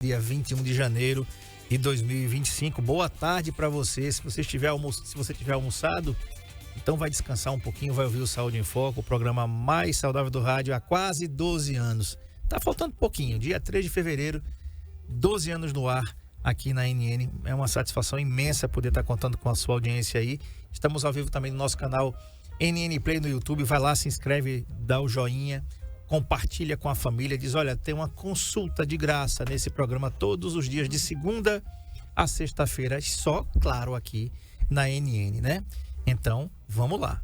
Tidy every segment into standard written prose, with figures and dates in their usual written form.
dia 21 de janeiro de 2025. Boa tarde para você. Se você tiver almoçado, então vai descansar um pouquinho, vai ouvir o Saúde em Foco, o programa mais saudável do rádio há quase 12 anos. Tá faltando pouquinho, dia 3 de fevereiro, 12 anos no ar aqui na NN. É uma satisfação imensa poder estar contando com a sua audiência aí. Estamos ao vivo também no nosso canal NN Play no YouTube. Vai lá, se inscreve, dá o joinha, compartilha com a família, diz, olha, tem uma consulta de graça nesse programa todos os dias de segunda a sexta-feira, só, claro, aqui na NN, né? Então, vamos lá.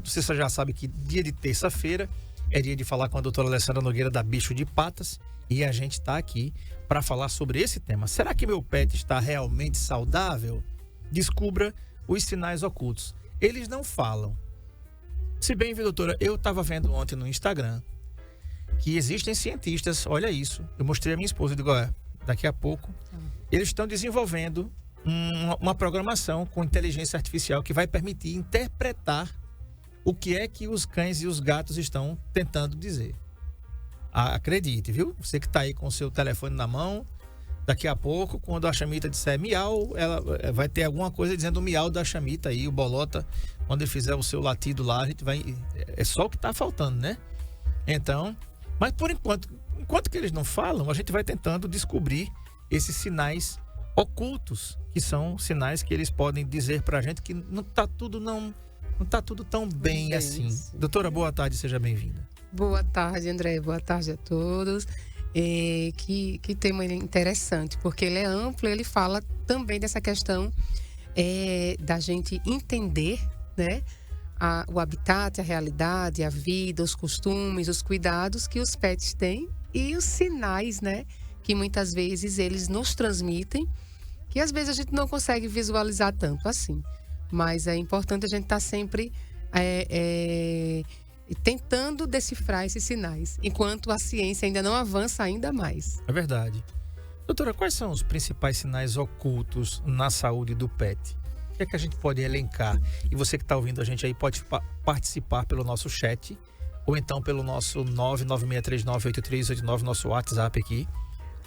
Você já sabe que dia de terça-feira é dia de falar com a doutora Alessandra Nogueira da Bicho de Patas e a gente está aqui para falar sobre esse tema. Será que meu pet está realmente saudável? Descubra os sinais ocultos. Eles não falam. Se bem, viu, doutora, eu estava vendo ontem no Instagram que existem cientistas, olha isso, eu mostrei a minha esposa, digo, olha, daqui a pouco, eles estão desenvolvendo uma programação com inteligência artificial que vai permitir interpretar o que é que os cães e os gatos estão tentando dizer. Acredite, viu? Você que está aí com o seu telefone na mão, daqui a pouco, quando a chamita disser miau, ela vai ter alguma coisa dizendo o miau da chamita aí, o bolota, quando ele fizer o seu latido lá, a gente vai... É só o que está faltando, né? Então, mas por enquanto que eles não falam, a gente vai tentando descobrir esses sinais ocultos, que são sinais que eles podem dizer pra gente que não tá tudo tão bem assim. Doutora, boa tarde, seja bem-vinda. Boa tarde, André, boa tarde a todos. Que tema interessante, porque ele é amplo, ele fala também dessa questão da gente entender, né, o habitat, a realidade, a vida, os costumes, os cuidados que os pets têm e os sinais, né, que muitas vezes eles nos transmitem, que às vezes a gente não consegue visualizar tanto assim. Mas é importante a gente estar sempre tentando decifrar esses sinais, enquanto a ciência ainda não avança ainda mais. É verdade. Doutora, quais são os principais sinais ocultos na saúde do pet? O que é que a gente pode elencar? E você que está ouvindo a gente aí pode participar pelo nosso chat ou então pelo nosso 996398389, nosso WhatsApp aqui,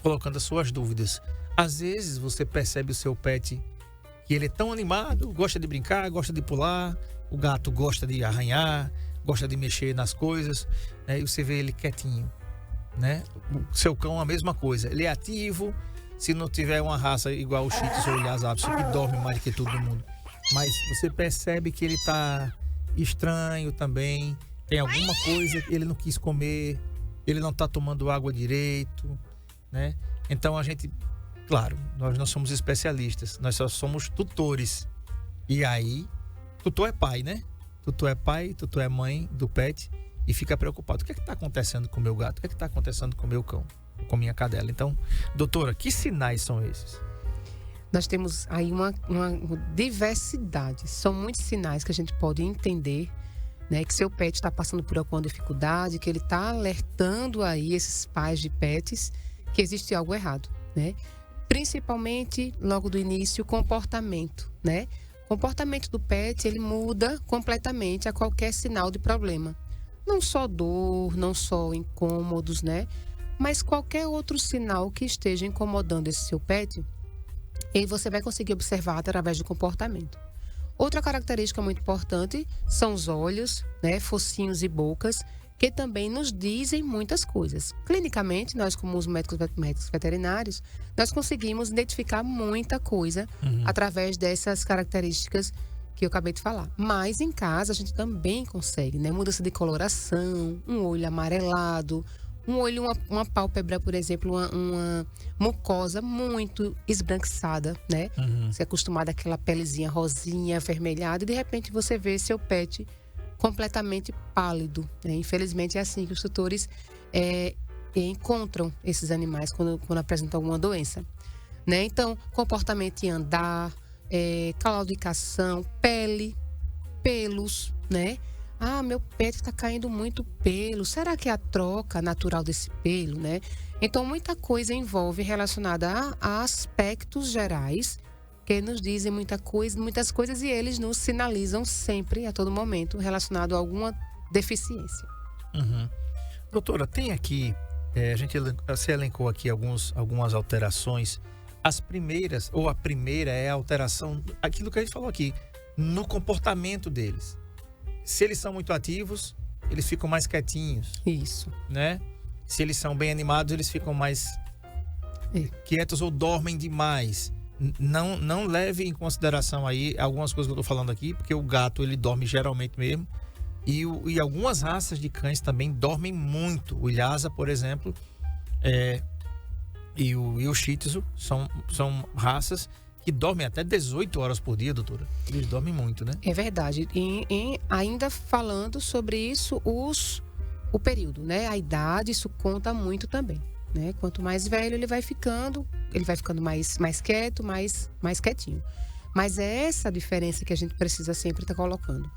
colocando as suas dúvidas. Às vezes você percebe o seu pet que ele é tão animado, gosta de brincar, gosta de pular, o gato gosta de arranhar, gosta de mexer nas coisas, né? E você vê ele quietinho, né? O seu cão a mesma coisa, ele é ativo, se não tiver uma raça igual o Shih Tzu ou o Lhasa Apso, que dorme mais do que todo mundo. Mas você percebe que ele tá estranho também, tem alguma coisa que ele não quis comer, ele não tá tomando água direito, né? Então a gente, claro, nós não somos especialistas, nós só somos tutores. E aí, tutor é pai, né? Tutor é pai, tutor é mãe do pet e fica preocupado. O que é que está acontecendo com o meu gato? O que é que está acontecendo com o meu cão? Com a minha cadela? Então, doutora, que sinais são esses? Nós temos aí uma diversidade. São muitos sinais que a gente pode entender, né, que seu pet está passando por alguma dificuldade, que ele está alertando aí esses pais de pets que existe algo errado, né? Principalmente, logo do início, o comportamento, né? O comportamento do pet, ele muda completamente a qualquer sinal de problema. Não só dor, não só incômodos, né? Mas qualquer outro sinal que esteja incomodando esse seu pet, e você vai conseguir observar através do comportamento. Outra característica muito importante são os olhos, né? Focinhos e bocas, que também nos dizem muitas coisas. Clinicamente, nós como os médicos veterinários, nós conseguimos identificar muita coisa através dessas características que eu acabei de falar. Mas em casa a gente também consegue, né? Mudança de coloração, um olho amarelado, um olho, uma pálpebra, por exemplo, uma mucosa muito esbranquiçada, né? Você é acostumado àquela pelezinha rosinha, avermelhada, e de repente você vê seu pet completamente pálido, né? Infelizmente é assim que os tutores encontram esses animais quando apresentam alguma doença, né? Então, comportamento em andar, claudicação, pele, pelos, né? Ah, meu pet está caindo muito pelo. Será que é a troca natural desse pelo, né? Então, muita coisa envolve relacionada a aspectos gerais que nos dizem muitas coisas e eles nos sinalizam sempre, a todo momento, relacionado a alguma deficiência. Doutora, tem aqui Você elencou aqui algumas alterações. As primeiras, ou a primeira é a alteração, aquilo que a gente falou aqui, no comportamento deles. Se eles são muito ativos, eles ficam mais quietinhos. Isso. Né? Se eles são bem animados, eles ficam mais quietos ou dormem demais. Não leve em consideração aí algumas coisas que eu estou falando aqui, porque o gato ele dorme geralmente mesmo. E algumas raças de cães também dormem muito. O Lhasa, por exemplo, e o Shih Tzu são raças que dormem até 18 horas por dia, doutora. Eles dormem muito, né? É verdade. E ainda falando sobre isso, o período, né? A idade, isso conta muito também, né? Quanto mais velho ele vai ficando mais quieto, mais quietinho. Mas é essa a diferença que a gente precisa sempre estar colocando.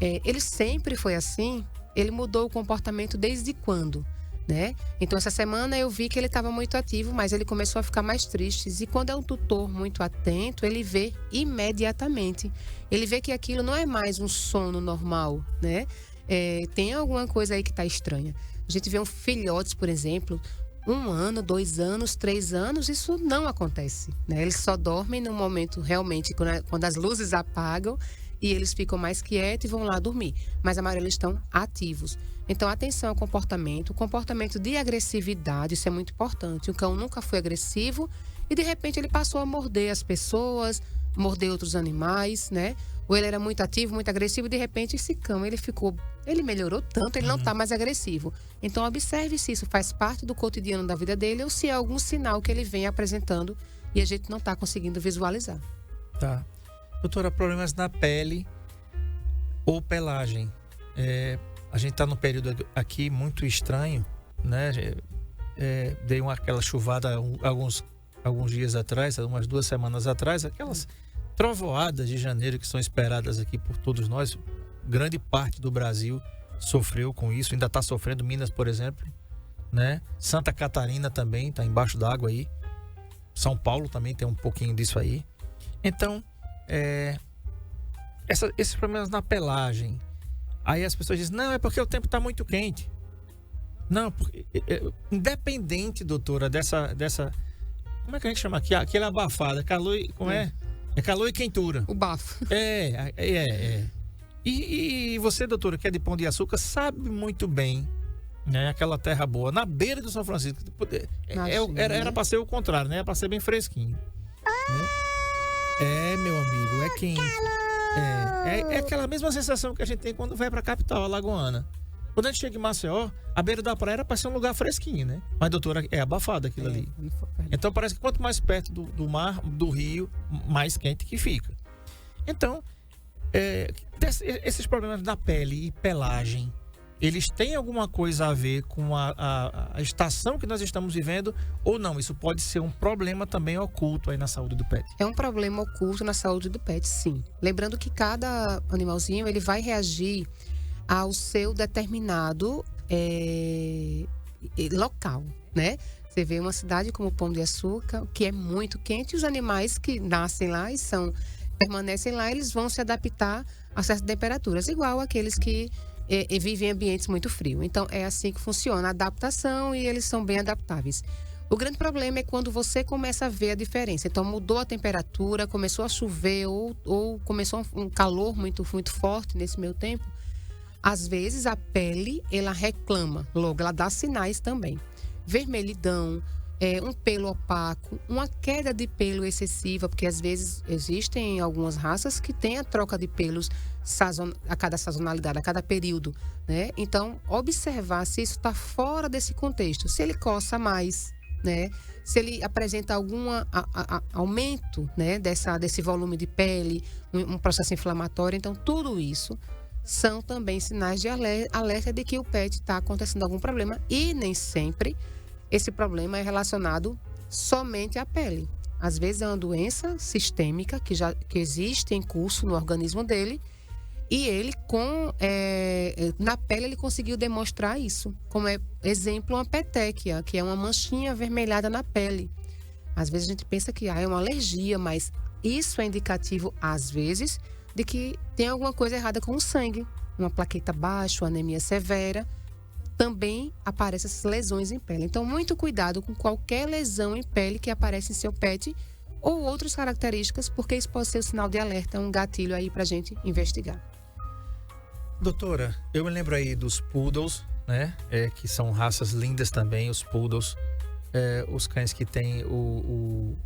Ele sempre foi assim, ele mudou o comportamento desde quando? Né? Então, essa semana eu vi que ele estava muito ativo, mas ele começou a ficar mais triste. E quando é um tutor muito atento, ele vê imediatamente. Ele vê que aquilo não é mais um sono normal, né? Tem alguma coisa aí que está estranha. A gente vê um filhotes, por exemplo, 1 ano, 2 anos, 3 anos, isso não acontece, né? Eles só dormem no momento realmente, quando as luzes apagam, e eles ficam mais quietos e vão lá dormir. Mas a maioria eles estão ativos. Então, atenção ao comportamento. O comportamento de agressividade, isso é muito importante. O cão nunca foi agressivo e, de repente, ele passou a morder as pessoas, morder outros animais, né? Ou ele era muito ativo, muito agressivo e, de repente, esse cão, ele melhorou tanto, ele não está mais agressivo. Então, observe se isso faz parte do cotidiano da vida dele ou se é algum sinal que ele vem apresentando e a gente não está conseguindo visualizar. Tá. Doutora, problemas na pele ou pelagem. A gente está num período aqui muito estranho, né? Deu aquela chuvada alguns dias atrás, umas 2 semanas atrás, aquelas trovoadas de janeiro que são esperadas aqui por todos nós. Grande parte do Brasil sofreu com isso, ainda está sofrendo. Minas, por exemplo, né? Santa Catarina também está embaixo d'água aí. São Paulo também tem um pouquinho disso aí. Então, esses problemas na pelagem. Aí as pessoas dizem, não, é porque o tempo está muito quente. Não, porque, independente, doutora, dessa... Como é que a gente chama aqui? Aquela abafada, calor e... Como é? É calor e quentura. O bafo. E você, doutora, que é de Pão de Açúcar, sabe muito bem, né? Aquela terra boa, na beira do São Francisco. Era para ser o contrário, né? Era para ser bem fresquinho. Né? Meu amigo, é quente. É aquela mesma sensação que a gente tem quando vai pra capital alagoana. Quando a gente chega em Maceió, a beira da praia era pra ser um lugar fresquinho, né? Mas, doutora, é abafado aquilo ali. Então parece que quanto mais perto do mar, do rio, mais quente que fica. Então, esses problemas da pele e pelagem, eles têm alguma coisa a ver com a estação que nós estamos vivendo ou não? Isso pode ser um problema também oculto aí na saúde do pet? É um problema oculto na saúde do pet, sim. Lembrando que cada animalzinho ele vai reagir ao seu determinado local, né? Você vê uma cidade como Pão de Açúcar, que é muito quente, e os animais que nascem lá e permanecem lá, eles vão se adaptar a certas temperaturas, igual aqueles que vivem em ambientes muito frios. Então, é assim que funciona a adaptação e eles são bem adaptáveis. O grande problema é quando você começa a ver a diferença. Então, mudou a temperatura, começou a chover ou começou um calor muito, muito forte nesse meio tempo. Às vezes, a pele, ela reclama, logo, ela dá sinais também. Vermelhidão, um pelo opaco, uma queda de pelo excessiva, porque às vezes existem algumas raças que têm a troca de pelos a cada sazonalidade, a cada período, né? Então, observar se isso está fora desse contexto, se ele coça mais, né? Se ele apresenta algum aumento, né? desse volume de pele, um processo inflamatório. Então, tudo isso são também sinais de alerta de que o pet está acontecendo algum problema e nem sempre esse problema é relacionado somente à pele. Às vezes é uma doença sistêmica que existe em curso no organismo dele e ele, na pele, ele conseguiu demonstrar isso. Como exemplo, uma petequia, que é uma manchinha avermelhada na pele. Às vezes a gente pensa que é uma alergia, mas isso é indicativo, às vezes, de que tem alguma coisa errada com o sangue. Uma plaqueta baixa, uma anemia severa. também aparecem essas lesões em pele. Então, muito cuidado com qualquer lesão em pele que aparece em seu pet ou outras características, porque isso pode ser um sinal de alerta, um gatilho aí pra gente investigar. Doutora, eu me lembro aí dos poodles, né? Que são raças lindas também, os poodles. Os cães que tem o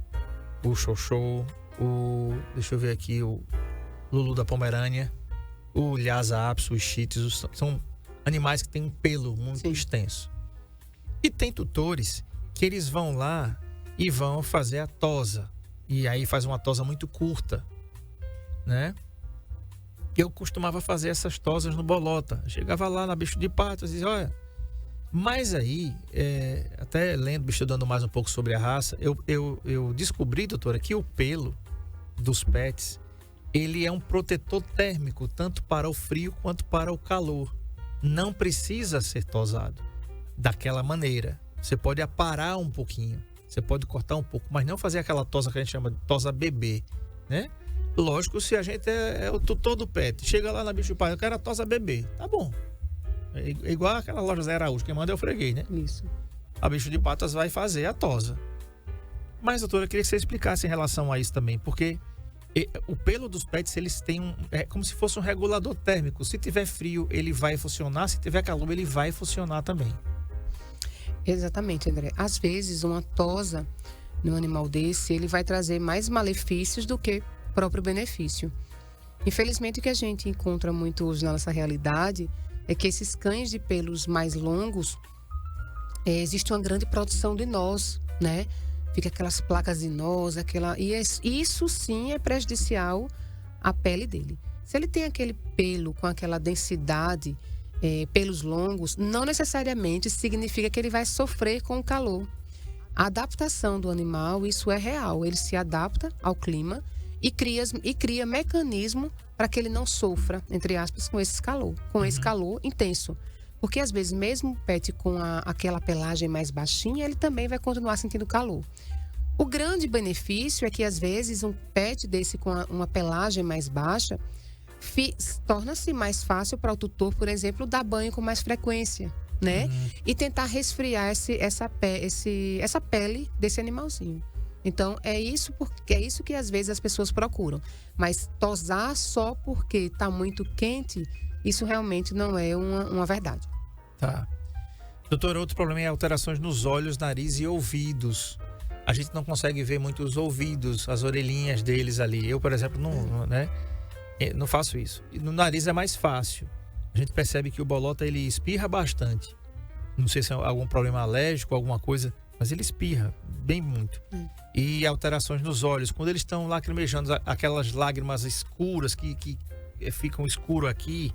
Xoxô, deixa eu ver aqui, o Lulu da Pomerânia, o Lhasa Apso, os Shih Tzus, são animais que têm um pelo muito extenso. E tem tutores que eles vão lá e vão fazer a tosa. E aí faz uma tosa muito curta, né? Eu costumava fazer essas tosas no Bolota. Chegava lá na Bicho de Patas e dizia, olha... Mas aí, até lendo, estudando mais um pouco sobre a raça, eu descobri, doutora, que o pelo dos pets, ele é um protetor térmico, tanto para o frio quanto para o calor. Não precisa ser tosado daquela maneira. Você pode aparar um pouquinho, você pode cortar um pouco, mas não fazer aquela tosa que a gente chama de tosa bebê, né? Lógico, se a gente é o tutor do pet, chega lá na Bicho de Patas, eu quero a tosa bebê, tá bom. É igual aquela loja Zé Araújo, quem manda é o freguês, né? Isso. A Bicho de Patas vai fazer a tosa. Mas, doutora, eu queria que você explicasse em relação a isso também, porque o pelo dos pets, eles têm é como se fosse um regulador térmico. Se tiver frio, ele vai funcionar, se tiver calor, ele vai funcionar também. Exatamente, André. Às vezes, uma tosa num animal desse, ele vai trazer mais malefícios do que próprio benefício. Infelizmente, o que a gente encontra muito hoje na nossa realidade é que esses cães de pelos mais longos, existe uma grande produção de nós, né? Fica aquelas placas de nós, isso sim é prejudicial à pele dele. Se ele tem aquele pelo com aquela densidade, pelos longos, não necessariamente significa que ele vai sofrer com o calor. A adaptação do animal, isso é real. Ele se adapta ao clima e cria mecanismo para que ele não sofra, entre aspas, com esse calor intenso. Porque às vezes, mesmo o pet com aquela pelagem mais baixinha, ele também vai continuar sentindo calor. O grande benefício é que às vezes um pet desse com uma pelagem mais baixa torna-se mais fácil para o tutor, por exemplo, dar banho com mais frequência, né? E tentar resfriar essa pele desse animalzinho. Então, é isso que às vezes as pessoas procuram. Mas tosar só porque está muito quente, isso realmente não é uma verdade. Tá. Doutor, outro problema é alterações nos olhos, nariz e ouvidos. A gente não consegue ver muito os ouvidos, as orelhinhas deles ali. Eu, por exemplo, não faço isso. E no nariz é mais fácil. A gente percebe que o Bolota, ele espirra bastante. Não sei se é algum problema alérgico, alguma coisa, mas ele espirra bem muito. E alterações nos olhos, quando eles estão lacrimejando, aquelas lágrimas escuras que ficam escuro aqui,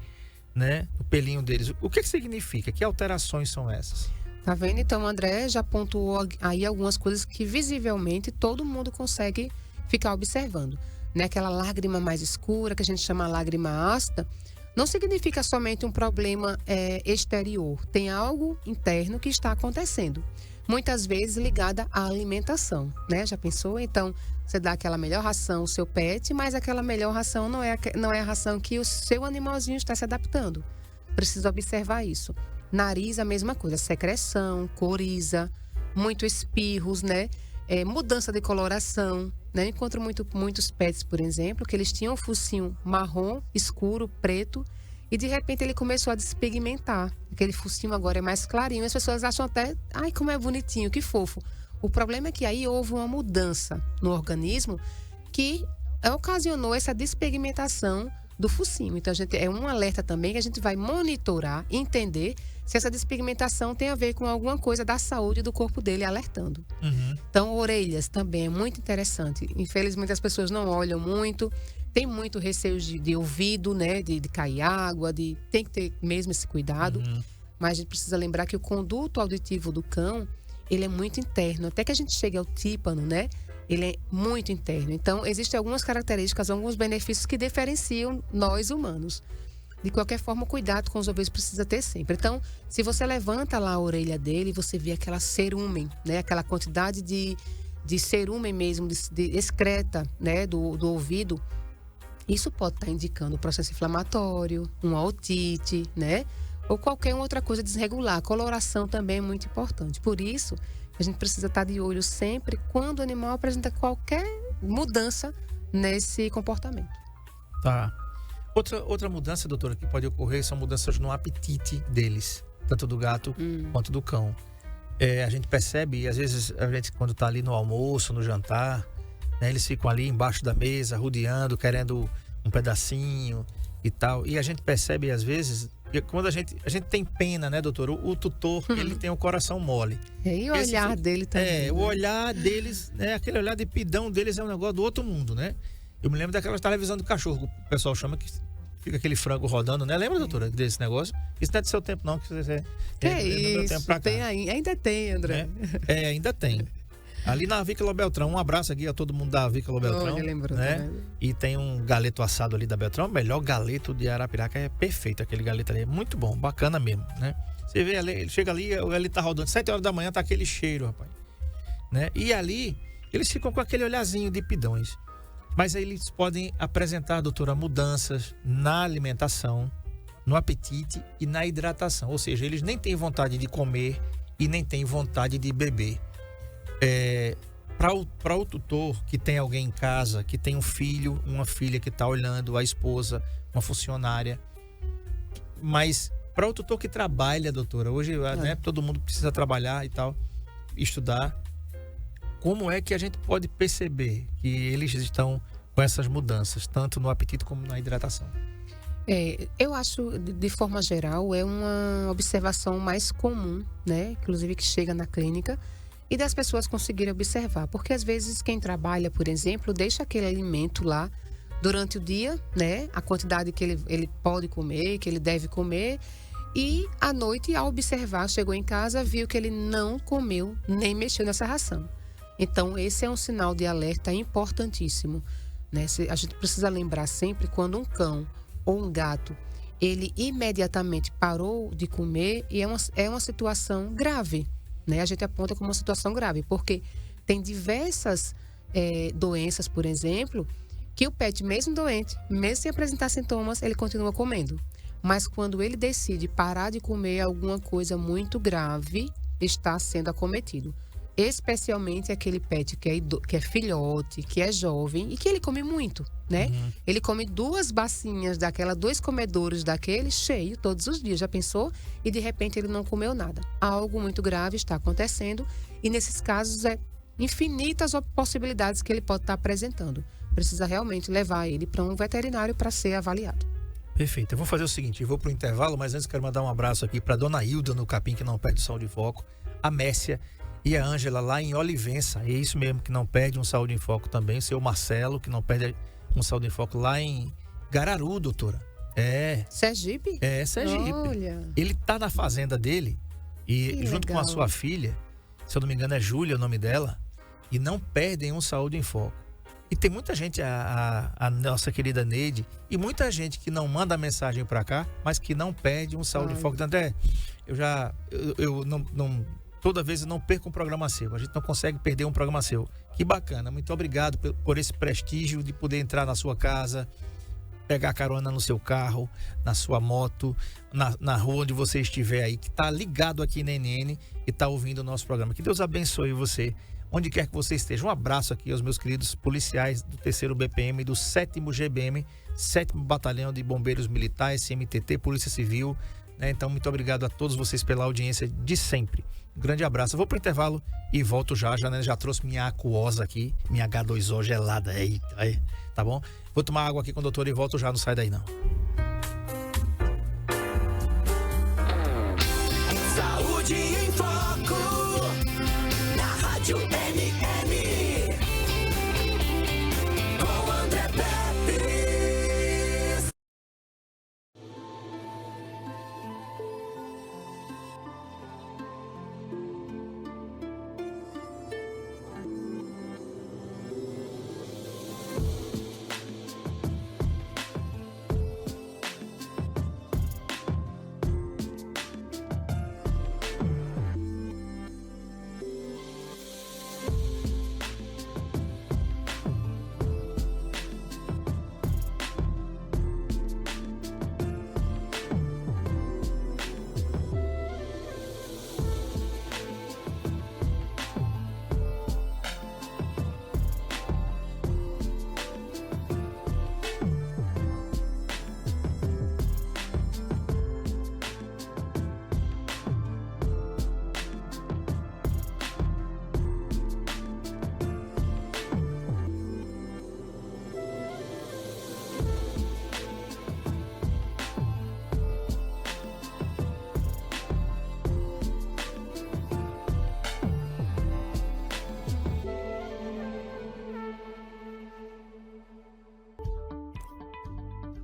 né, no pelinho deles. O que significa? Que alterações são essas? Tá vendo? Então, o André já pontuou aí algumas coisas que visivelmente todo mundo consegue ficar observando, né? Aquela lágrima mais escura, que a gente chama lágrima ácida, não significa somente um problema exterior. Tem algo interno que está acontecendo. Muitas vezes ligada à alimentação, né? Já pensou? Então, você dá aquela melhor ração ao seu pet, mas aquela melhor ração não é a ração que o seu animalzinho está se adaptando. Precisa observar isso. Nariz, a mesma coisa. Secreção, coriza, muito espirros, né? Mudança de coloração, né? Eu encontro muitos pets, por exemplo, que eles tinham um focinho marrom, escuro, preto, e de repente ele começou a despigmentar. Aquele focinho agora é mais clarinho. As pessoas acham até, ai, como é bonitinho, que fofo. O problema é que aí houve uma mudança no organismo que ocasionou essa despigmentação do focinho. Então, é um alerta também que a gente vai monitorar e entender se essa despigmentação tem a ver com alguma coisa da saúde do corpo dele, alertando. Então, orelhas também é muito interessante. Infelizmente, as pessoas não olham muito. Tem muito receio de ouvido, né? De cair água, tem que ter mesmo esse cuidado. Mas a gente precisa lembrar que o conduto auditivo do cão, ele é muito interno. Até que a gente chegue ao tímpano, né? Ele é muito interno. Então, existem algumas características, alguns benefícios que diferenciam nós humanos. De qualquer forma, o cuidado com os ouvidos precisa ter sempre. Então, se você levanta lá a orelha dele, você vê aquela cerúmen, né? Aquela quantidade de cerúmen mesmo, de excreta, né? Do ouvido. Isso pode estar indicando um processo inflamatório, uma otite, né? ou qualquer outra coisa desregular. A coloração também é muito importante. Por isso, a gente precisa estar de olho sempre quando o animal apresenta qualquer mudança nesse comportamento. Tá. Outra mudança, doutora, que pode ocorrer são mudanças no apetite deles, tanto do gato quanto do cão. A gente percebe, e às vezes a gente quando está ali no almoço, no jantar, né, eles ficam ali embaixo da mesa, rodeando, querendo um pedacinho e tal. E a gente percebe às vezes, quando a gente tem pena, né, doutor? O tutor, ele tem o coração mole. E o olhar dele também. O olhar deles, né, aquele olhar de pidão deles é um negócio do outro mundo, né? Eu me lembro daquela televisão do cachorro, o pessoal chama, que fica aquele frango rodando, né? Lembra, doutora, desse negócio? Isso não é do seu tempo, não, que você é isso, tem aí. Ainda tem, André. Ainda tem. Ali na Avícola Beltrão, um abraço aqui a todo mundo da Avícola Beltrão. Lembrou, né? E tem um galeto assado ali da Beltrão, o melhor galeto de Arapiraca, é perfeito aquele galeto ali, é muito bom, bacana mesmo, né? Você vê ali, ele chega ali, ele tá rodando, 7 horas da manhã tá aquele cheiro, rapaz. Né? E ali, eles ficam com aquele olhazinho de pidões. Mas aí eles podem apresentar, doutora, mudanças na alimentação, no apetite e na hidratação. Ou seja, eles nem têm vontade de comer e nem têm vontade de beber. Para o tutor que tem alguém em casa, que tem um filho, uma filha que está olhando, a esposa, uma funcionária. Mas para o tutor que trabalha, doutora, hoje né, todo mundo precisa trabalhar e tal, estudar. Como é que a gente pode perceber que eles estão com essas mudanças, tanto no apetite como na hidratação? Eu acho, de forma geral, é uma observação mais comum, né? Inclusive que chega na clínica, e das pessoas conseguirem observar. Porque às vezes quem trabalha, por exemplo, deixa aquele alimento lá durante o dia, né? A quantidade que ele pode comer, que ele deve comer. E à noite, ao observar, chegou em casa, viu que ele não comeu nem mexeu nessa ração. Então, esse é um sinal de alerta importantíssimo, né? A gente precisa lembrar sempre quando um cão ou um gato, ele imediatamente parou de comer, e é uma situação grave, né? A gente aponta como uma situação grave, porque tem diversas doenças, por exemplo, que o pet, mesmo doente, mesmo sem apresentar sintomas, ele continua comendo. Mas quando ele decide parar de comer, alguma coisa muito grave está sendo acometido. Especialmente aquele pet que é filhote, que é jovem e que ele come muito, né? Ele come 2 bacinhas daquela, 2 comedouros daquele cheio todos os dias, já pensou? E de repente ele não comeu nada. Algo muito grave está acontecendo, e nesses casos infinitas possibilidades que ele pode estar apresentando. Precisa realmente levar ele para um veterinário para ser avaliado. Perfeito. Eu vou fazer o seguinte, eu vou para o intervalo, mas antes quero mandar um abraço aqui para dona Hilda no Capim, que não perde Saúde em Foco, a Mércia e a Ângela lá em Olivença. É isso mesmo, que não perde um Saúde em Foco também. O seu Marcelo, que não perde um Saúde em Foco lá em Gararu, doutora. Sergipe? Sergipe. Olha. Ele tá na fazenda dele e Que junto legal. com a sua filha, se eu não me engano é Júlia o nome dela, e não perdem um Saúde em Foco. E tem muita gente, a nossa querida Neide, e muita gente que não manda mensagem para cá, mas que não perde um Saúde em Foco. André, eu não toda vez eu não perco um programa seu. A gente não consegue perder um programa seu. Que bacana. Muito obrigado por esse prestígio de poder entrar na sua casa, pegar carona no seu carro, na sua moto, na rua onde você estiver aí, que está ligado aqui na NN e está ouvindo o nosso programa. Que Deus abençoe você, onde quer que você esteja. Um abraço aqui aos meus queridos policiais do 3º BPM e do 7º GBM, 7º Batalhão de Bombeiros Militares, CMTT, Polícia Civil, né? Então, muito obrigado a todos vocês pela audiência de sempre. Um grande abraço. Eu vou para o intervalo e volto já, né? Já trouxe minha aquosa aqui, minha H2O gelada. Aí, tá bom? Vou tomar água aqui com o doutor e volto já, não sai daí não. Saúde em Foco, na Rádio NN, com André Pepe.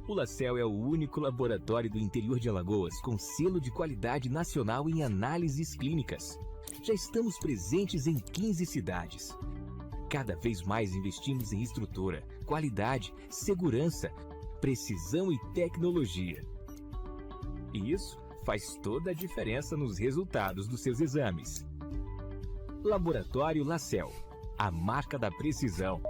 O LaCell é o único laboratório do interior de Alagoas com selo de qualidade nacional em análises clínicas. Já estamos presentes em 15 cidades. Cada vez mais investimos em estrutura, qualidade, segurança, precisão e tecnologia. E isso faz toda a diferença nos resultados dos seus exames. Laboratório LaCell, a marca da precisão.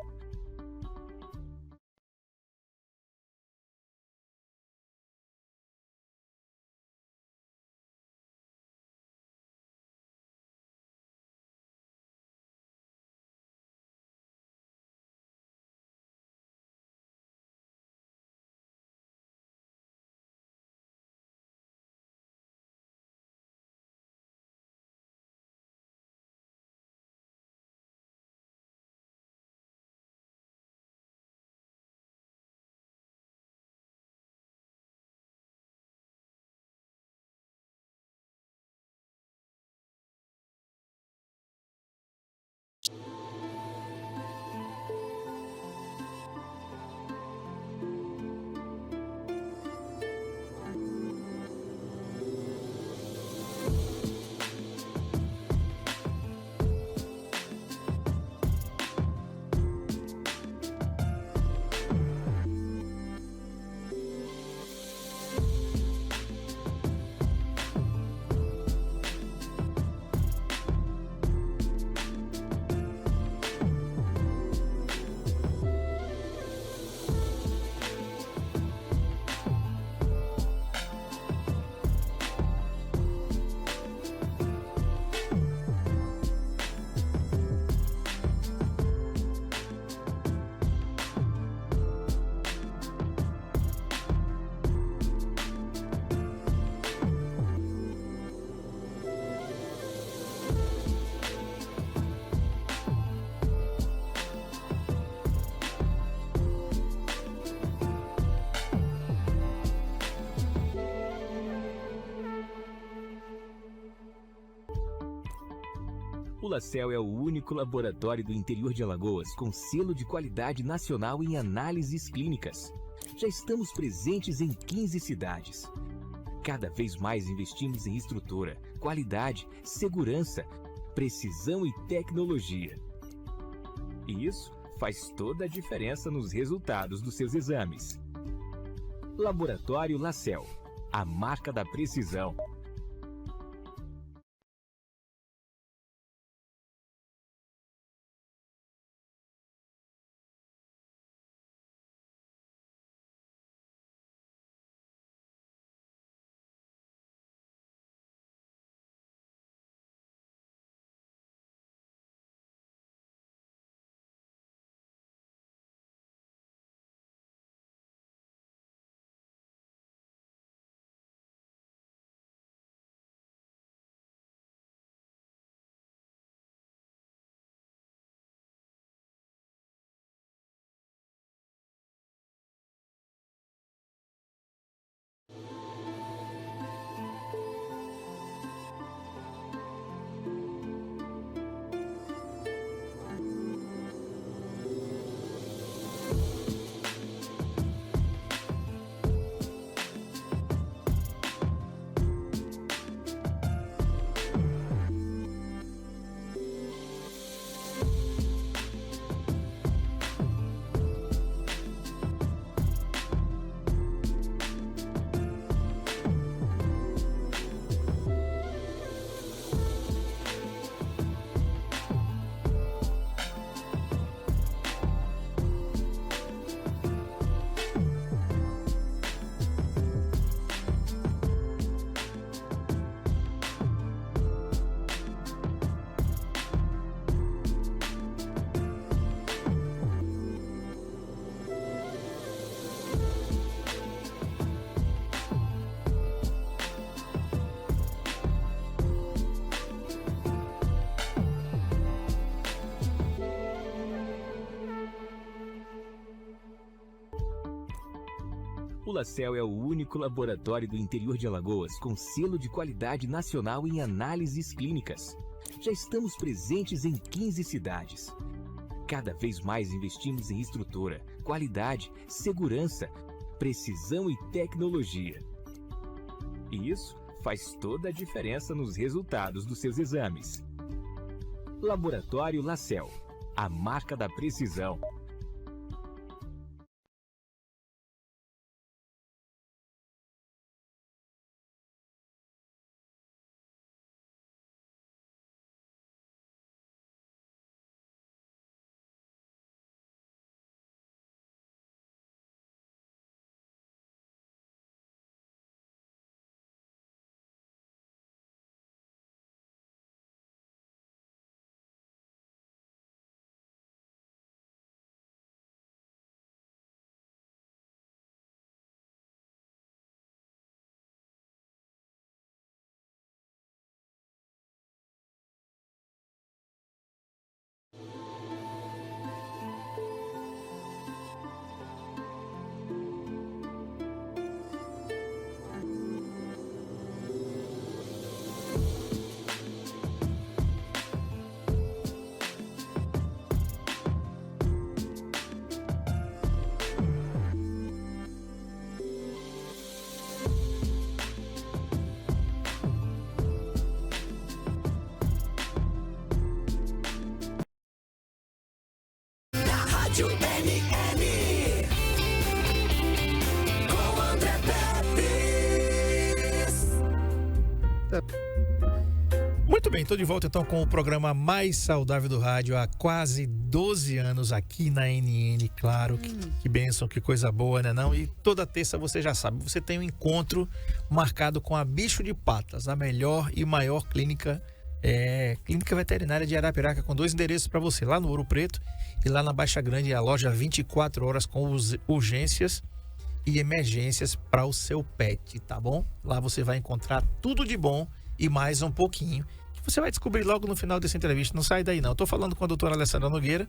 O LaCell é o único laboratório do interior de Alagoas com selo de qualidade nacional em análises clínicas. Já estamos presentes em 15 cidades. Cada vez mais investimos em estrutura, qualidade, segurança, precisão e tecnologia. E isso faz toda a diferença nos resultados dos seus exames. Laboratório LaCell, a marca da precisão. O LaCell é o único laboratório do interior de Alagoas com selo de qualidade nacional em análises clínicas. Já estamos presentes em 15 cidades. Cada vez mais investimos em estrutura, qualidade, segurança, precisão e tecnologia. E isso faz toda a diferença nos resultados dos seus exames. Laboratório Lacel, a marca da precisão. Rádio NN com André Pepes. Muito bem, estou de volta então com o programa mais saudável do rádio há quase 12 anos aqui na NN, claro, que bênção, que coisa boa, né não? E toda terça você já sabe, você tem um encontro marcado com a Bicho de Patas, a melhor e maior clínica veterinária de Arapiraca, com 2 endereços para você, lá no Ouro Preto e lá na Baixa Grande, a loja 24 horas com urgências e emergências para o seu pet, tá bom? Lá você vai encontrar tudo de bom e mais um pouquinho, que você vai descobrir logo no final dessa entrevista. Não sai daí não. Eu tô falando com a doutora Alessandra Nogueira,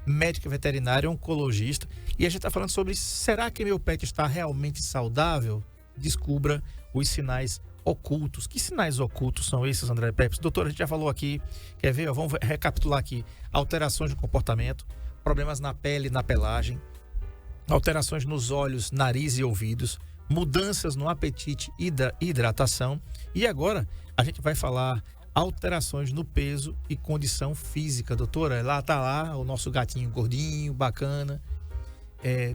médica veterinária, oncologista, e a gente tá falando sobre: será que meu pet está realmente saudável? Descubra os sinais ocultos. Que sinais ocultos são esses, André Pepes? Doutora, a gente já falou aqui, quer ver? Vamos recapitular aqui: alterações de comportamento, problemas na pele e na pelagem, alterações nos olhos, nariz e ouvidos, mudanças no apetite e hidratação. E agora a gente vai falar alterações no peso e condição física, doutora. Lá tá lá o nosso gatinho gordinho, bacana.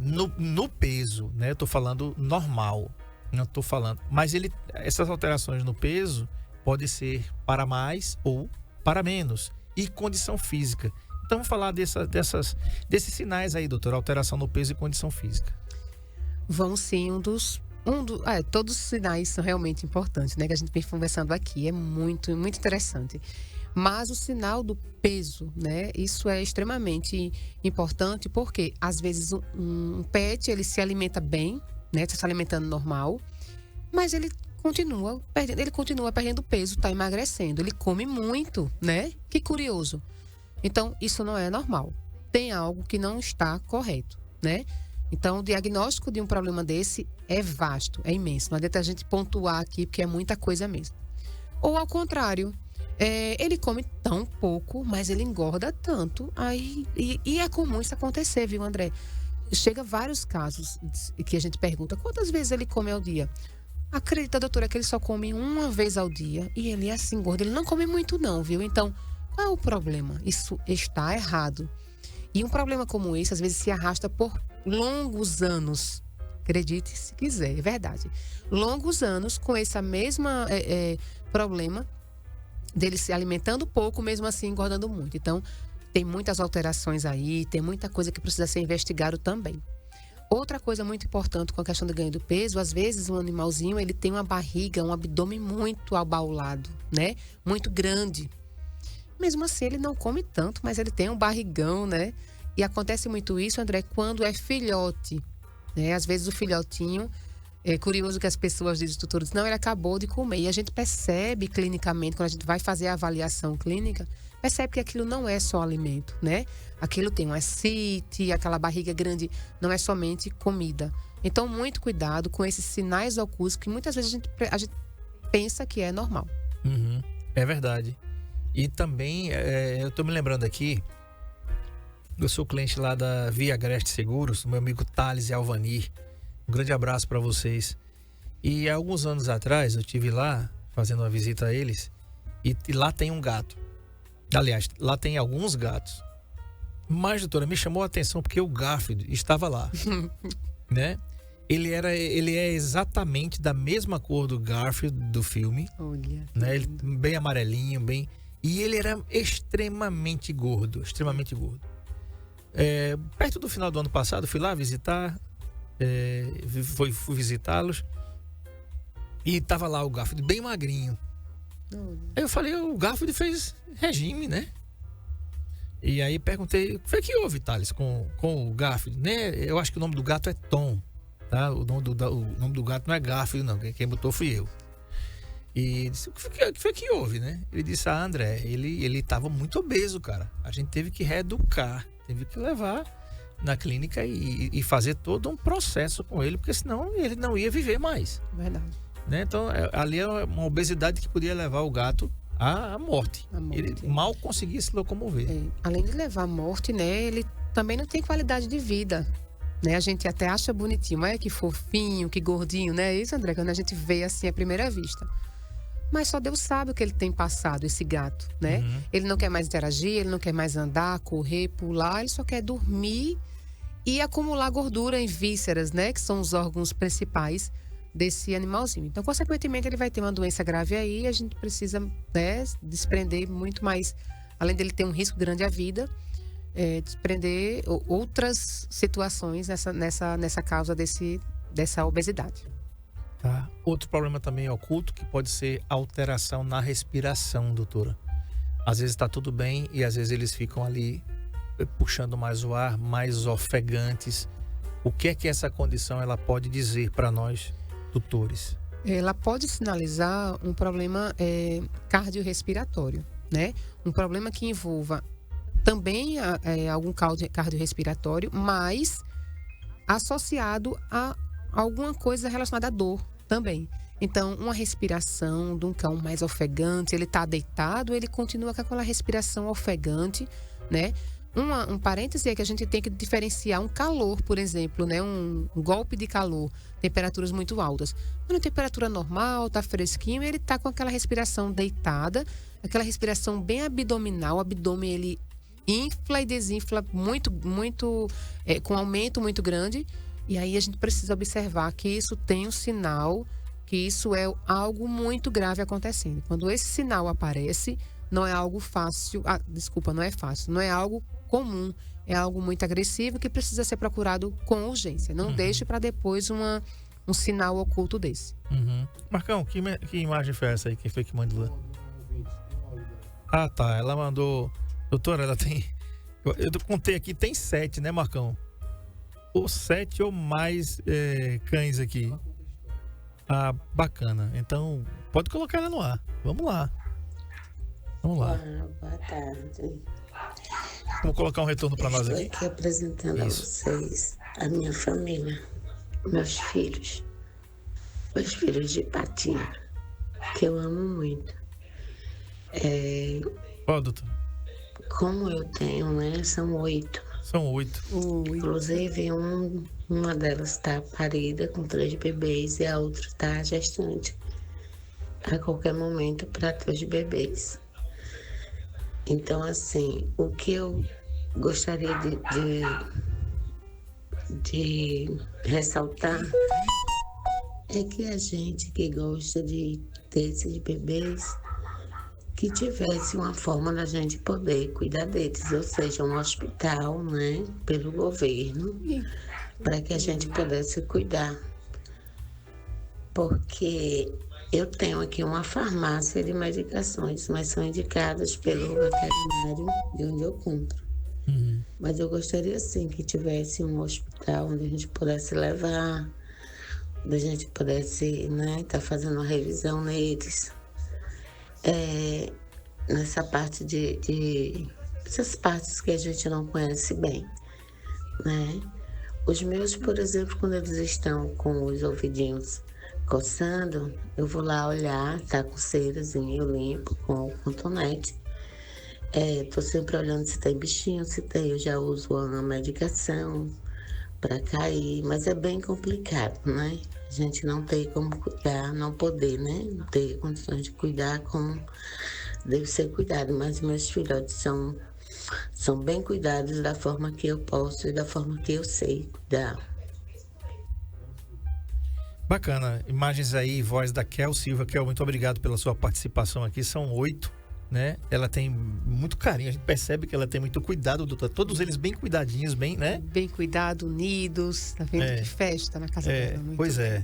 No peso, né? Eu tô falando normal, não tô falando. Mas essas alterações no peso podem ser para mais ou para menos. E condição física. Então vamos falar desses sinais aí, doutora, alteração no peso e condição física. Vamos sim, todos os sinais são realmente importantes, né? Que a gente vem conversando aqui, é muito, muito interessante. Mas o sinal do peso, né? Isso é extremamente importante, porque às vezes um pet, ele se alimenta bem, né? Está se alimentando normal, mas ele continua perdendo peso, está emagrecendo. Ele come muito, né? Que curioso. Então, isso não é normal. Tem algo que não está correto, né? Então, o diagnóstico de um problema desse é vasto, é imenso. Não adianta a gente pontuar aqui, porque é muita coisa mesmo. Ou, ao contrário, ele come tão pouco, mas ele engorda tanto. E é comum isso acontecer, viu, André? Chega vários casos que a gente pergunta: quantas vezes ele come ao dia? Acredita, doutora, que ele só come uma vez ao dia e ele é assim gordo. Ele não come muito não, viu? Então, qual é o problema? Isso está errado. E um problema como esse, às vezes, se arrasta por longos anos. Acredite se quiser, é verdade. Longos anos com esse mesmo problema dele se alimentando pouco, mesmo assim engordando muito. Então, tem muitas alterações aí, tem muita coisa que precisa ser investigado também. Outra coisa muito importante com a questão do ganho do peso: às vezes um animalzinho, ele tem uma barriga, um abdômen muito abaulado, né? Muito grande. Mesmo assim, ele não come tanto, mas ele tem um barrigão, né? E acontece muito isso, André, quando é filhote, né? Às vezes o filhotinho, é curioso que as pessoas dizem, os tutores, não, ele acabou de comer. E a gente percebe clinicamente, quando a gente vai fazer a avaliação clínica, percebe que aquilo não é só alimento, né? Aquilo tem um ascite, aquela barriga grande, não é somente comida. Então, muito cuidado com esses sinais ocultos que muitas vezes a gente pensa que é normal. Uhum, é verdade. E também, eu tô me lembrando aqui, eu sou cliente lá da Via Agreste Seguros, do meu amigo Thales e Alvanir, Um grande abraço para vocês. E há alguns anos atrás eu tive lá fazendo uma visita a eles e lá tem um gato. Aliás, lá tem alguns gatos. Mas, doutora, me chamou a atenção porque o Garfield estava lá, né? Ele é exatamente da mesma cor do Garfield do filme, Olha. né? Ele, bem amarelinho, bem... E ele era extremamente gordo, extremamente gordo. Perto do final do ano passado, fui lá visitar, fui visitá-los e tava lá o Garfield bem magrinho. Olha. Aí eu falei, o Garfield fez regime, né? E aí perguntei, o que foi que houve, Thales, com o Garfield, né? Eu acho que o nome do gato é Tom, tá? O nome do gato não é Garfield, não. Quem botou fui eu. E disse, o que foi que houve, né? Ele disse, André, ele tava muito obeso, cara. A gente teve que reeducar, teve que levar na clínica e fazer todo um processo com ele, porque senão ele não ia viver mais, Verdade. né? Então, ali é uma obesidade que podia levar o gato à morte. À morte. Ele mal conseguia se locomover. Além de levar à morte, né? Ele também não tem qualidade de vida. Né? A gente até acha bonitinho, mas que fofinho, que gordinho, né? Isso, André, quando a gente vê assim à primeira vista. Mas só Deus sabe o que ele tem passado, esse gato, né? Uhum. Ele não quer mais interagir, ele não quer mais andar, correr, pular, ele só quer dormir e acumular gordura em vísceras, né? Que são os órgãos principais desse animalzinho. Então, consequentemente, ele vai ter uma doença grave aí e a gente precisa, né, desprender muito mais, além dele ter um risco grande à vida, desprender outras situações nessa causa dessa obesidade. Tá. Outro problema também oculto que pode ser alteração na respiração, doutora. Às vezes está tudo bem e às vezes eles ficam ali puxando mais o ar, mais ofegantes. O que é que essa condição ela pode dizer para nós, tutores? Ela pode sinalizar um problema cardiorrespiratório, né? Um problema que envolva também algum cardiorrespiratório, mas associado a alguma coisa relacionada à dor também. Então, uma respiração de um cão mais ofegante, ele está deitado, ele continua com aquela respiração ofegante, né? Um parêntese é que a gente tem que diferenciar um calor, por exemplo, né? Um golpe de calor, temperaturas muito altas. Quando a temperatura normal, tá fresquinho, ele tá com aquela respiração deitada, aquela respiração bem abdominal, o abdômen ele infla e desinfla muito, muito, com aumento muito grande. E aí a gente precisa observar que isso tem um sinal, que isso é algo muito grave acontecendo. Quando esse sinal aparece, não é algo fácil, não é fácil, não é algo comum, é algo muito agressivo que precisa ser procurado com urgência. Não deixe para depois um sinal oculto desse. Uhum. Marcão, que imagem foi essa aí? Quem foi que mandou? Ah, tá. Ela mandou... Doutora, ela tem... Eu contei aqui, tem 7, né, Marcão? Ou 7 ou mais cães aqui. Ah, bacana. Então, pode colocar ela no ar. Vamos lá. Vamos lá. Boa tarde. Vamos colocar um retorno para nós aqui. Estou aqui apresentando a vocês a minha família, meus filhos de patinha, que eu amo muito. Ó, doutor. Como eu tenho, né? São 8. São 8. Inclusive, uma delas está parida com 3 bebês e a outra está gestante. A qualquer momento para 3 bebês. Então, assim, o que eu gostaria de ressaltar é que a gente que gosta de ter esses bebês, que tivesse uma forma da gente poder cuidar deles, ou seja, um hospital, né, pelo governo, para que a gente pudesse cuidar. Porque eu tenho aqui uma farmácia de medicações, mas são indicadas pelo veterinário de onde eu compro. Uhum. Mas eu gostaria sim que tivesse um hospital onde a gente pudesse levar, onde a gente pudesse, né, tá fazendo uma revisão neles. Nessa parte essas partes que a gente não conhece bem, né? Os meus, por exemplo, quando eles estão com os ouvidinhos coçando, eu vou lá olhar, tá com cerazinho, eu limpo com cotonete. Tô sempre olhando se tem bichinho, se tem, eu já uso uma medicação, para cair, mas é bem complicado, né? A gente não tem como cuidar, não poder, né? Não ter condições de cuidar como deve ser cuidado, mas meus filhotes são bem cuidados da forma que eu posso e da forma que eu sei cuidar. Bacana. Imagens aí, voz da Kel Silva. Kel, muito obrigado pela sua participação aqui. São 8, né? Ela tem muito carinho. A gente percebe que ela tem muito cuidado, doutor. Todos eles bem cuidadinhos, bem, né? Bem cuidado, unidos. Tá vendo que festa na casa dela. Muito Pois é.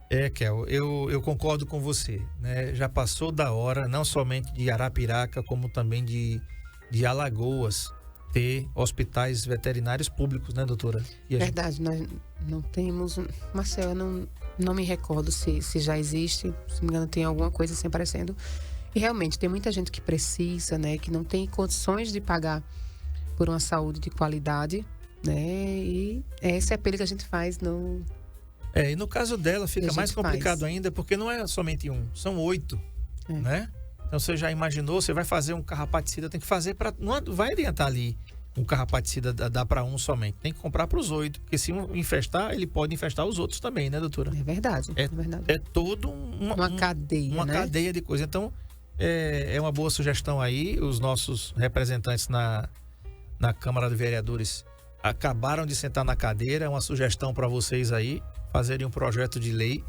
bem. Kel, eu concordo com você, né? Já passou da hora, não somente de Arapiraca, como também de Alagoas, ter hospitais veterinários públicos, né, doutora? E a gente- Verdade, nós não temos. Marcel, eu não me recordo se já existe. Se não me engano, tem alguma coisa assim aparecendo. E realmente, tem muita gente que precisa, né? Que não tem condições de pagar por uma saúde de qualidade, né? E é esse apelo que a gente faz no. e no caso dela A fica gente mais complicado faz. ainda, porque não é somente um, são 8, É. né? Então você já imaginou, você vai fazer um carrapaticida, tem que fazer para não vai adiantar ali um carrapaticida dá para um somente, tem que comprar para os 8, porque se um infestar, ele pode infestar os outros também, né, doutora? É verdade. É verdade. É todo Uma cadeia, uma né? cadeia de coisa. Então, é uma boa sugestão aí. Os nossos representantes na Câmara de Vereadores acabaram de sentar na cadeira. É uma sugestão para vocês aí fazerem um projeto de lei,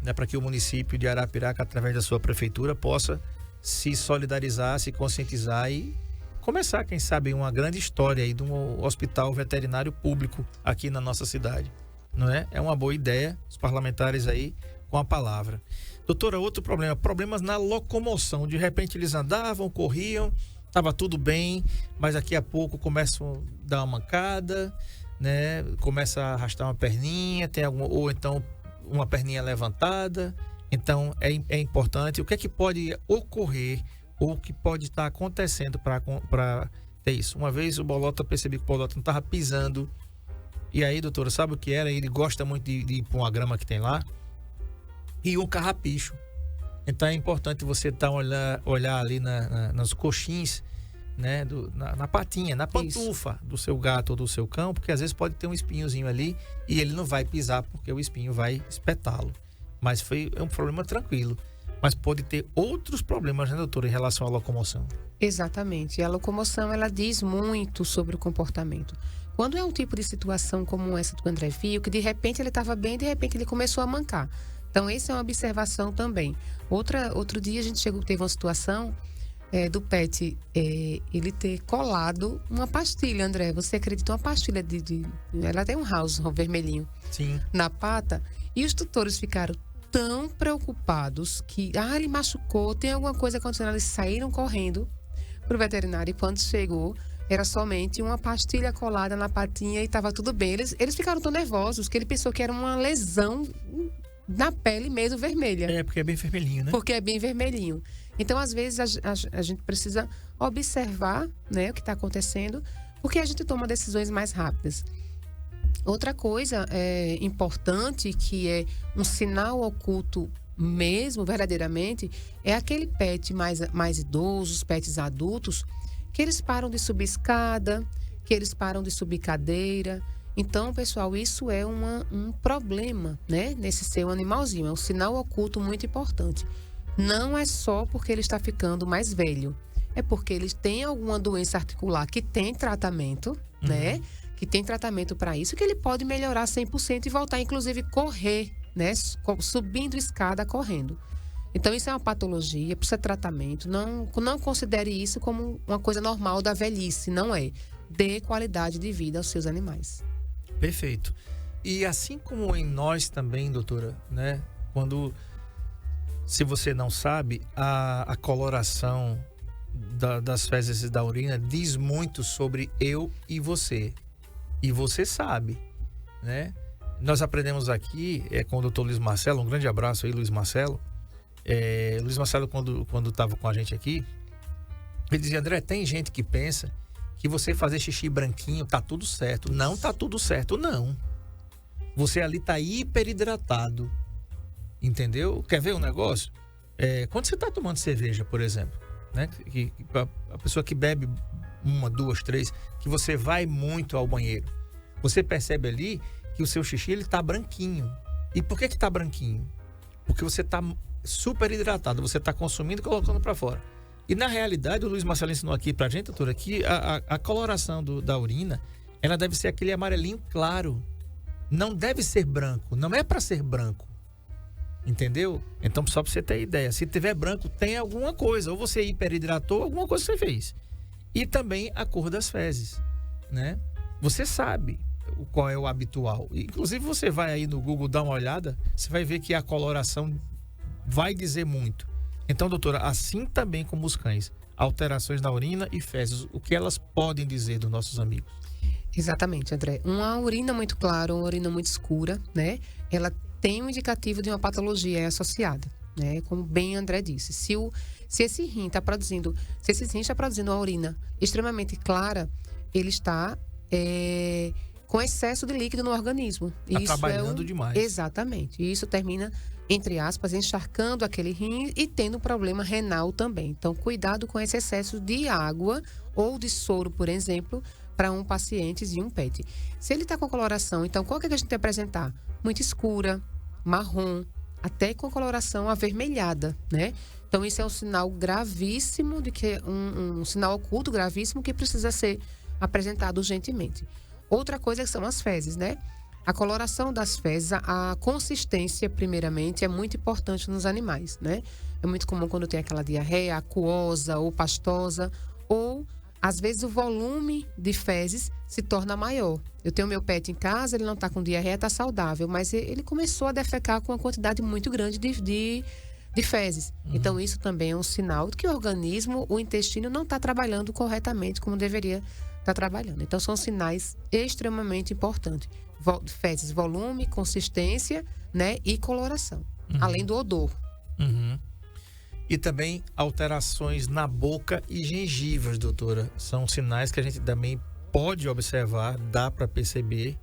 né, para que o município de Arapiraca, através da sua prefeitura, possa se solidarizar, se conscientizar e começar, quem sabe, uma grande história aí de um hospital veterinário público aqui na nossa cidade. Não é? É uma boa ideia, os parlamentares aí com a palavra. Doutora, outro problema, problemas na locomoção. De repente eles andavam, corriam, estava tudo bem, mas daqui a pouco começam a dar uma mancada, né? Começa a arrastar uma perninha, ou então uma perninha levantada. Então é importante. O que é que pode ocorrer ou o que pode estar acontecendo para ter isso? Uma vez o Bolota, percebi que o Bolota não estava pisando. E aí, doutora, sabe o que era? Ele gosta muito de ir para uma grama que tem lá. E um carrapicho. Então é importante você olhar ali nas coxins, né? Na patinha, na pantufa do seu gato ou do seu cão, porque às vezes pode ter um espinhozinho ali e ele não vai pisar porque o espinho vai espetá-lo. Mas é um problema tranquilo. Mas pode ter outros problemas, né, doutora, em relação à locomoção? Exatamente. E a locomoção, ela diz muito sobre o comportamento. Quando é um tipo de situação como essa do André viu, que de repente ele estava bem, de repente ele começou a mancar. Então, essa é uma observação também. Outro dia a gente teve uma situação do pet, ele ter colado uma pastilha, André. Você acredita? Uma pastilha ela tem um house vermelhinho. Sim. Na pata. E os tutores ficaram tão preocupados que, ele machucou, tem alguma coisa acontecendo. Eles saíram correndo pro veterinário e quando chegou, era somente uma pastilha colada na patinha e estava tudo bem. Eles ficaram tão nervosos que ele pensou que era uma lesão na pele mesmo vermelha. Porque é bem vermelhinho, né? Porque é bem vermelhinho. Então, às vezes, a gente precisa observar, né, o que está acontecendo, porque a gente toma decisões mais rápidas. Outra coisa importante, que é um sinal oculto mesmo, verdadeiramente, é aquele pet mais idoso, os pets adultos, que eles param de subir escada, que eles param de subir cadeira. Então, pessoal, isso é um problema, né? Nesse seu animalzinho. É um sinal oculto muito importante. Não é só porque ele está ficando mais velho. É porque ele tem alguma doença articular que tem tratamento, né? Que tem tratamento para isso, que ele pode melhorar 100% e voltar, inclusive, correr, né? Subindo escada, correndo. Então, isso é uma patologia, precisa de tratamento. Não considere isso como uma coisa normal da velhice, não é. Dê qualidade de vida aos seus animais. Perfeito. E assim como em nós também, doutora, né? Se você não sabe, a coloração das fezes e da urina diz muito sobre eu e você. E você sabe, né? Nós aprendemos aqui com o doutor Luiz Marcelo, um grande abraço aí, Luiz Marcelo. Luiz Marcelo, quando estava com a gente aqui, ele dizia: André, tem gente que pensa que você fazer xixi branquinho tá tudo certo. Não tá tudo certo, não. Você ali tá hiperidratado. Entendeu? Quer ver um negócio? Quando você tá tomando cerveja, por exemplo, né? A pessoa que bebe 1, 2, 3, que você vai muito ao banheiro. Você percebe ali que o seu xixi ele tá branquinho. E por que tá branquinho? Porque você tá super hidratado, você tá consumindo e colocando para fora. E na realidade, o Luiz Marcelo ensinou aqui pra gente, doutora, que a coloração da urina, ela deve ser aquele amarelinho claro. Não deve ser branco, não é para ser branco. Entendeu? Então, só para você ter ideia, se tiver branco, tem alguma coisa. Ou você hiperidratou, alguma coisa você fez. E também a cor das fezes, né? Você sabe qual é o habitual. Inclusive, você vai aí no Google dar uma olhada, você vai ver que a coloração vai dizer muito. Então, doutora, assim também como os cães, alterações na urina e fezes, o que elas podem dizer dos nossos amigos? Exatamente, André. Uma urina muito clara, uma urina muito escura, né? Ela tem um indicativo de uma patologia associada, né? Como bem André disse. Se esse rim está produzindo, se esse rim está produzindo uma urina extremamente clara, ele está com excesso de líquido no organismo. Está trabalhando demais. Exatamente. E isso termina, entre aspas, encharcando aquele rim e tendo problema renal também. Então, cuidado com esse excesso de água ou de soro, por exemplo, para um paciente e um pet. Se ele está com coloração, então qual que a gente tem que apresentar? Muito escura, marrom, até com coloração avermelhada, né? Então, isso é um sinal gravíssimo, de que um sinal oculto gravíssimo que precisa ser apresentado urgentemente. Outra coisa são as fezes, né? A coloração das fezes, a consistência, primeiramente, é muito importante nos animais, né? É muito comum quando tem aquela diarreia aquosa ou pastosa, ou, às vezes, o volume de fezes se torna maior. Eu tenho meu pet em casa, ele não está com diarreia, está saudável, mas ele começou a defecar com uma quantidade muito grande de fezes. Então, isso também é um sinal de que o organismo, o intestino, não está trabalhando corretamente como deveria estar trabalhando. Então, são sinais extremamente importantes. Fezes, volume, consistência, né, e coloração, além do odor. E também alterações na boca e gengivas, doutora. São sinais que a gente também pode observar, dá para perceber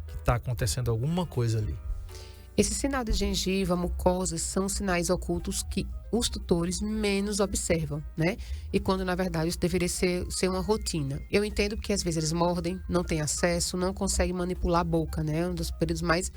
que está acontecendo alguma coisa ali. Esse sinal de gengiva, mucosas, são sinais ocultos que os tutores menos observam, né? E quando, na verdade, isso deveria ser uma rotina. Eu entendo porque, às vezes, eles mordem, não têm acesso, não conseguem manipular a boca, né? Um dos períodos mais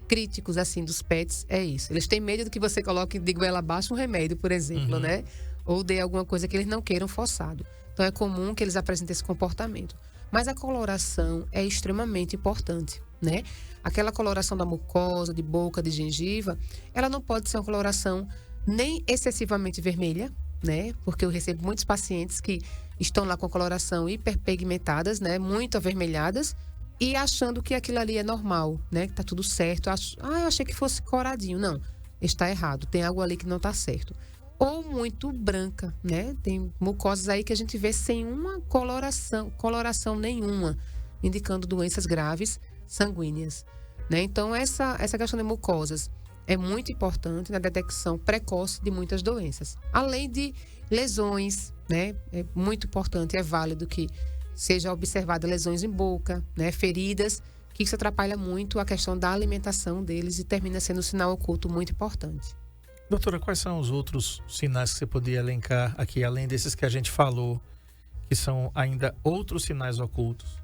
críticos, assim, dos pets é isso. Eles têm medo de que você coloque de goela abaixo um remédio, por exemplo, né? Ou dê alguma coisa que eles não queiram forçado. Então, é comum que eles apresentem esse comportamento. Mas a coloração é extremamente importante, né? Aquela coloração da mucosa, de boca, de gengiva, ela não pode ser uma coloração nem excessivamente vermelha, né? Porque eu recebo muitos pacientes que estão lá com a coloração hiperpigmentadas, né? Muito avermelhadas, e achando que aquilo ali é normal, né? Que tá tudo certo. Eu achei que fosse coradinho. Não, está errado. Tem algo ali que não tá certo. Ou muito branca, né? Tem mucosas aí que a gente vê sem uma coloração nenhuma, indicando doenças graves sanguíneas, né? Então, essa questão de mucosas é muito importante na detecção precoce de muitas doenças. Além de lesões, né? É muito importante, é válido que seja observada lesões em boca, né? Feridas, que isso atrapalha muito a questão da alimentação deles e termina sendo um sinal oculto muito importante. Doutora, quais são os outros sinais que você poderia elencar aqui, além desses que a gente falou, que são ainda outros sinais ocultos?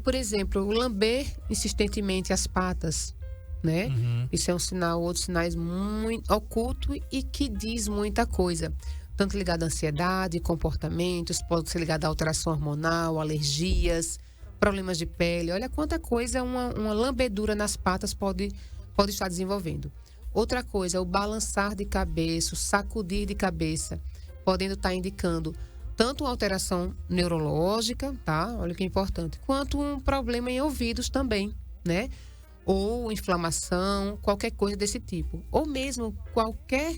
Por exemplo, lamber insistentemente as patas, né? Isso é um sinal, outros sinais muito oculto e que diz muita coisa. Tanto ligado à ansiedade, comportamentos, pode ser ligado à alteração hormonal, alergias, problemas de pele. Olha quanta coisa uma lambedura nas patas pode estar desenvolvendo. Outra coisa, o balançar de cabeça, o sacudir de cabeça, podendo estar indicando tanto uma alteração neurológica, tá? Olha que importante, quanto um problema em ouvidos também, né? Ou inflamação, qualquer coisa desse tipo. Ou mesmo qualquer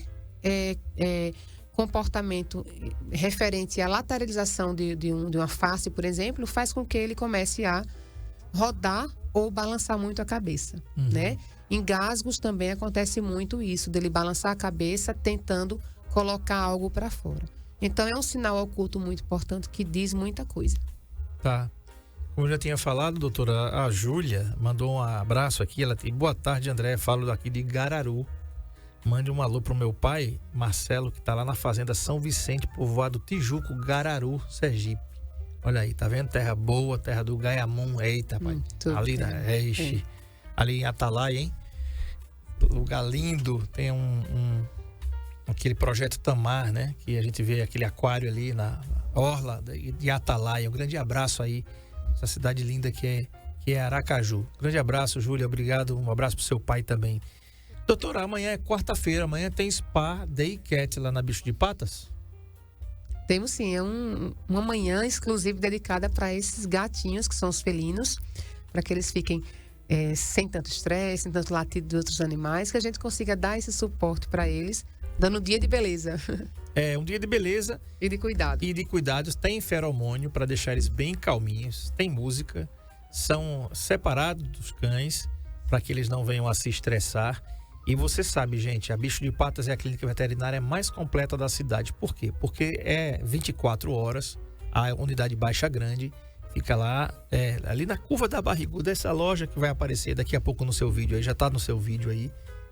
comportamento referente à lateralização de uma face, por exemplo, faz com que ele comece a rodar ou balançar muito a cabeça, né? Engasgos também acontece muito isso, dele balançar a cabeça tentando colocar algo para fora. Então, é um sinal oculto muito importante que diz muita coisa. Tá. Como eu já tinha falado, doutora, a Júlia mandou um abraço aqui. Ela tem: boa tarde, André. Falo daqui de Gararu. Mande um alô pro meu pai, Marcelo, que tá lá na fazenda São Vicente, povoado Tijuco, Gararu, Sergipe. Olha aí, tá vendo? Terra boa, terra do Gaiamum. Eita, pai. Ali na ali em Atalaia, hein? Lugar lindo. Tem aquele projeto Tamar, né? Que a gente vê aquele aquário ali na orla de Atalaia. Um grande abraço aí. Essa cidade linda que é Aracaju. Grande abraço, Júlia. Obrigado. Um abraço pro seu pai também. Doutora, amanhã é quarta-feira. Amanhã tem Spa Day Cat lá na Bicho de Patas? Temos sim, é uma manhã exclusiva dedicada para esses gatinhos, que são os felinos, para que eles fiquem sem tanto estresse, sem tanto latido de outros animais, que a gente consiga dar esse suporte para eles, dando um dia de beleza. É, um dia de beleza. E de cuidado. E de cuidados. Tem feromônio para deixar eles bem calminhos. Tem música. São separados dos cães para que eles não venham a se estressar. E você sabe, gente, a Bicho de Patas é a clínica veterinária mais completa da cidade. Por quê? Porque é 24 horas, a unidade Baixa Grande fica lá, ali na curva da Barriguda, essa loja que vai aparecer daqui a pouco no seu vídeo aí, já tá no seu vídeo aí,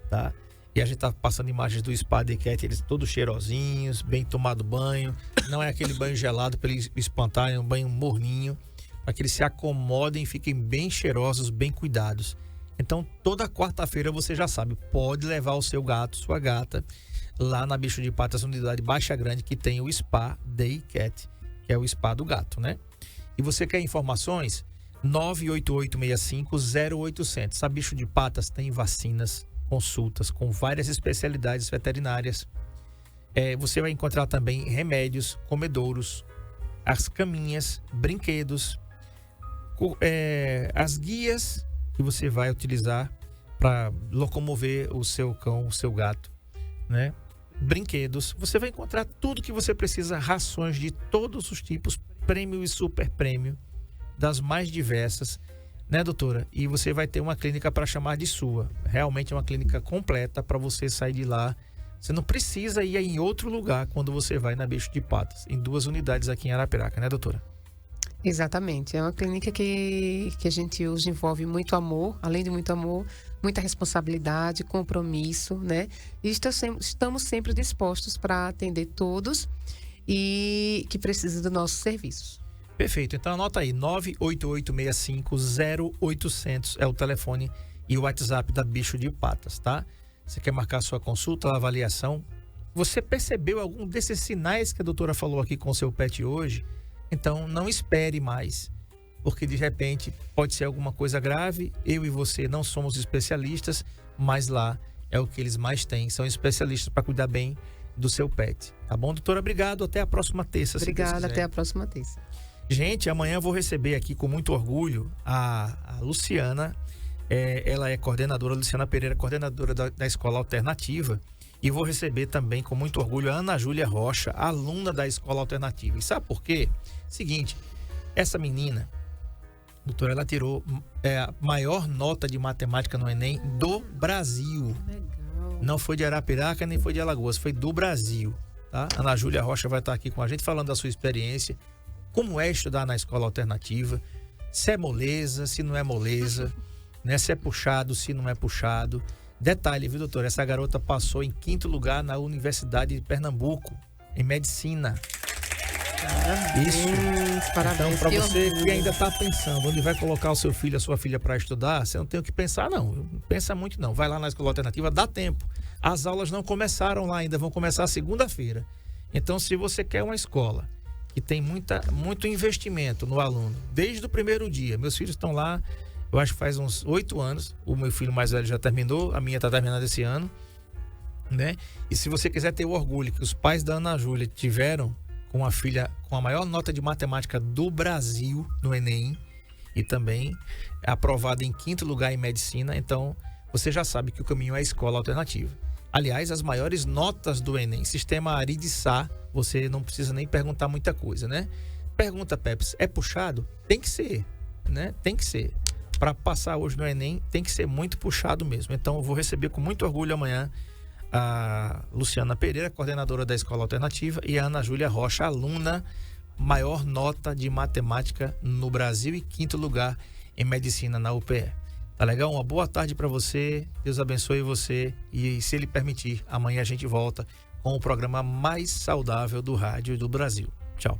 tá? E a gente tá passando imagens do Spa Day Cat, eles todos cheirosinhos, bem tomado banho, não é aquele banho gelado para eles espantarem, é um banho morninho, para que eles se acomodem e fiquem bem cheirosos, bem cuidados. Então, toda quarta-feira você já sabe, pode levar o seu gato, sua gata, lá na Bicho de Patas, unidade Baixa Grande, que tem o Spa Day Cat, que é o spa do gato, né? E você quer informações? 98865-0800. A Bicho de Patas tem vacinas, consultas com várias especialidades veterinárias. Você vai encontrar também remédios, comedouros, as caminhas, brinquedos, as guias que você vai utilizar para locomover o seu cão, o seu gato, né? Brinquedos, você vai encontrar tudo que você precisa, rações de todos os tipos, prêmio e super prêmio, das mais diversas, né, doutora? E você vai ter uma clínica para chamar de sua. Realmente é uma clínica completa para você sair de lá. Você não precisa ir em outro lugar quando você vai na Bicho de Patas, em 2 unidades aqui em Arapiraca, né, doutora? Exatamente, é uma clínica que a gente hoje envolve muito amor, além de muito amor, muita responsabilidade, compromisso, né? E estamos sempre dispostos para atender todos e que precisam dos nossos serviços. Perfeito, então anota aí, 98865-0800 é o telefone e o WhatsApp da Bicho de Patas, tá? Você quer marcar sua consulta, a avaliação? Você percebeu algum desses sinais que a doutora falou aqui com o seu pet hoje? Então, não espere mais, porque de repente pode ser alguma coisa grave. Eu e você não somos especialistas, mas lá é o que eles mais têm. São especialistas para cuidar bem do seu pet. Tá bom, doutora? Obrigado. Até a próxima terça. Obrigada, até a próxima terça. Gente, amanhã eu vou receber aqui com muito orgulho a Luciana. Ela é coordenadora, Luciana Pereira, coordenadora da Escola Alternativa. E vou receber também com muito orgulho a Ana Júlia Rocha, aluna da Escola Alternativa. E sabe por quê? Seguinte, essa menina, doutora, ela tirou a maior nota de matemática no Enem do Brasil. Legal. Não foi de Arapiraca, nem foi de Alagoas, foi do Brasil. Tá? Ana Júlia Rocha vai estar aqui com a gente falando da sua experiência, como é estudar na Escola Alternativa, se é moleza, se não é moleza, né? Se é puxado, se não é puxado. Detalhe, viu, doutor? Essa garota passou em 5º lugar na Universidade de Pernambuco, em medicina. Isso. Parabéns. Então, para você que ainda está pensando onde vai colocar o seu filho, a sua filha para estudar, você não tem o que pensar, não. Não pensa muito, não. Vai lá na Escola Alternativa, dá tempo. As aulas não começaram lá ainda, vão começar segunda-feira. Então, se você quer uma escola que tem muito investimento no aluno, desde o primeiro dia, meus filhos estão lá, eu acho que faz uns 8 anos, o meu filho mais velho já terminou, a minha está terminando esse ano, né? E se você quiser ter o orgulho que os pais da Ana Júlia tiveram com uma filha com a maior nota de matemática do Brasil no Enem e também aprovada em 5º lugar em medicina, então você já sabe que o caminho é a Escola Alternativa. Aliás, as maiores notas do Enem, sistema Ari de Sá, você não precisa nem perguntar muita coisa, né? Pergunta, Peps, é puxado? Tem que ser, né? Tem que ser. Para passar hoje no Enem, tem que ser muito puxado mesmo. Então, eu vou receber com muito orgulho amanhã a Luciana Pereira, coordenadora da Escola Alternativa, e a Ana Júlia Rocha, aluna, maior nota de matemática no Brasil e 5º lugar em medicina na UPE. Tá legal? Uma boa tarde para você, Deus abençoe você e, se Ele permitir, amanhã a gente volta com o programa mais saudável do rádio do Brasil. Tchau.